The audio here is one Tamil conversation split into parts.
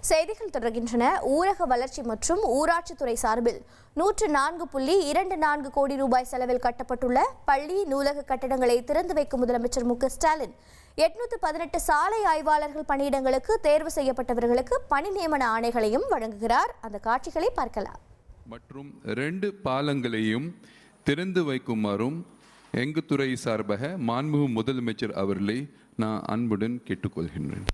செய்திகள் தொடர்கின்றன. ஊரக வளர்ச்சி மற்றும் ஊராட்சித்துறை சார்பில் 104.24 கோடி ரூபாய் செலவில் கட்டப்பட்டுள்ள பள்ளி நூலக கட்டடங்களை திறந்து வைக்கும் முதலமைச்சர் மு க ஸ்டாலின் 818 சாலை ஆய்வாளர்கள் பணியிடங்களுக்கு தேர்வு செய்யப்பட்டவர்களுக்கு பணி நியமன ஆணைகளையும் வழங்குகிறார். அந்த காட்சிகளை பார்க்கலாம். மற்றும் 2 பாலங்களையும் திறந்து வைக்குமாறும் எங்கள் துறை சார்பாக மாண்புமிகு முதலமைச்சர் அவர்களை நான் அன்புடன் கேட்டுக்கொள்கின்றேன்.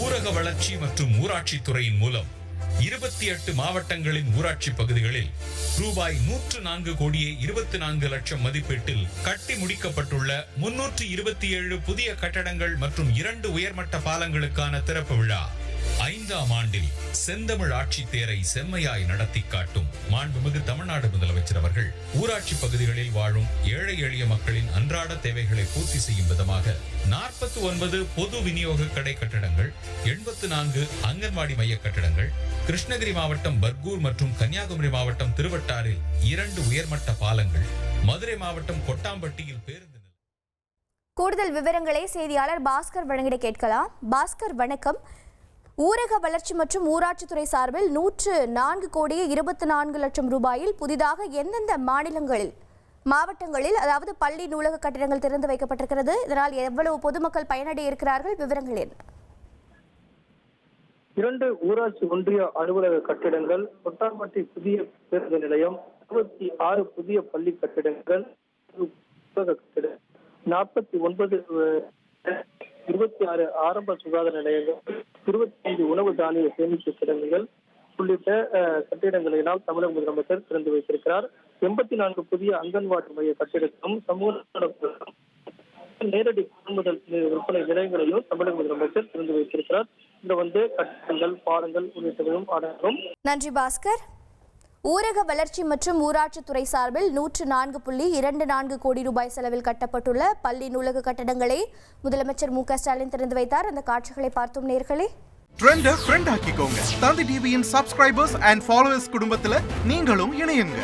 ஊரக வளர்ச்சி மற்றும் ஊராட்சி துறையின் மூலம் 28 மாவட்டங்களின் ஊராட்சி பகுதிகளில் ரூபாய் 104 கோடியே 24 லட்சம் மதிப்பீட்டில் கட்டி முடிக்கப்பட்டுள்ள 327 புதிய கட்டடங்கள் மற்றும் 2 உயர்மட்ட பாலங்களுக்கான திறப்பு விழா 5ஆம் ஆண்டில் செந்தமிழ் ஆட்சி தேரை செம்மையாய் நடத்தி காட்டும் மாண்புமிகு தமிழ்நாடு முதலமைச்சர் அவர்கள் ஊராட்சி பகுதிகளில் வாழும் ஏழை எளிய மக்களின் அன்றாட தேவைகளை பூர்த்தி செய்யும் விதமாக 49 பொது விநியோக கடை கட்டடங்கள், 84 அங்கன்வாடி மைய கட்டடங்கள், கிருஷ்ணகிரி மாவட்டம் பர்கூர் மற்றும் கன்னியாகுமரி மாவட்டம் திருவட்டாரில் 2 உயர்மட்ட பாலங்கள், மதுரை மாவட்டம் கொட்டாம்பட்டியில் பேருந்து. கூடுதல் விவரங்களை செய்தியாளர் பாஸ்கர் வழங்கிட கேட்கலாம். பாஸ்கர், வணக்கம். ஊரக வளர்ச்சி மற்றும் ஊராட்சித்துறை சார்பில் 104 கோடியே 24 லட்சம் ரூபாயில் புதிதாக எந்தெந்த மாவட்டங்களில் அதாவது பள்ளி நூலக கட்டிடங்கள் திறந்து வைக்கப்பட்டிருக்கிறது? இதனால் எவ்வளவு பொதுமக்கள் பயனடைய இருக்கிறார்கள்? விவரங்கள் என்ன? 2 ஊராட்சி ஒன்றிய அலுவலக கட்டிடங்கள், கொட்டாம்பட்டி புதிய பேருந்து நிலையம், 26 புதிய பள்ளி கட்டிடங்கள், 49 26 ஆரம்ப சுகாதார நிலையங்கள், 25 உணவு தானிய சேமிப்பு கிடங்குகள் உள்ளிட்ட கட்டிடங்களை எல்லாம் தமிழக முதலமைச்சர் திறந்து வைத்திருக்கிறார். 84 புதிய அங்கன்வாடி மைய கட்டிடங்களும் சமூக நேரடி கொள்முதல் விற்பனை நிலையங்களையும் தமிழக முதலமைச்சர் திறந்து வைத்திருக்கிறார். இந்த கட்டிடங்கள், பாலங்கள் உள்ளிட்டவையும் அடங்கும். நன்றி பாஸ்கர். ஊரக வளர்ச்சி மற்றும் ஊராட்சித்துறை சார்பில் 104.24 கோடி ரூபாய் செலவில் கட்டப்பட்டுள்ள பள்ளி நூலக கட்டடங்களை முதலமைச்சர் மு க ஸ்டாலின் திறந்து வைத்தார். அந்த காட்சிகளை பார்த்தோம் நேயர்களே. ட்ரெண்ட ஃப்ரெண்ட் ஆக்கிக்கோங்க. தந்தி டிவியின் சப்ஸ்கிரைபர்ஸ் அண்ட் ஃபாலோவர்ஸ் குடும்பத்துல நீங்களும் இணையுங்க.